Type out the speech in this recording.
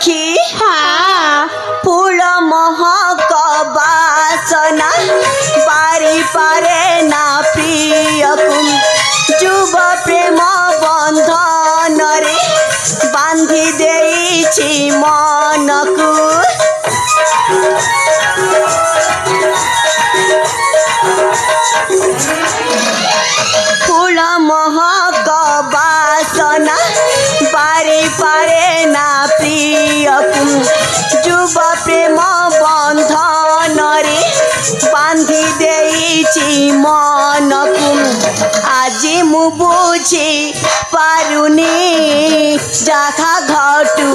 सखी हाँ फूल महक बासना बारी पारे ना प्रियकु जुब प्रेम बंधन रे बांधी देइछि मनकु फूल महक बासना बारी पारे ना प्रियकु जुब प्रेम बंधन रे बांधी देइछि मनकु আজি मु बुझी पारुनी जाखा घटू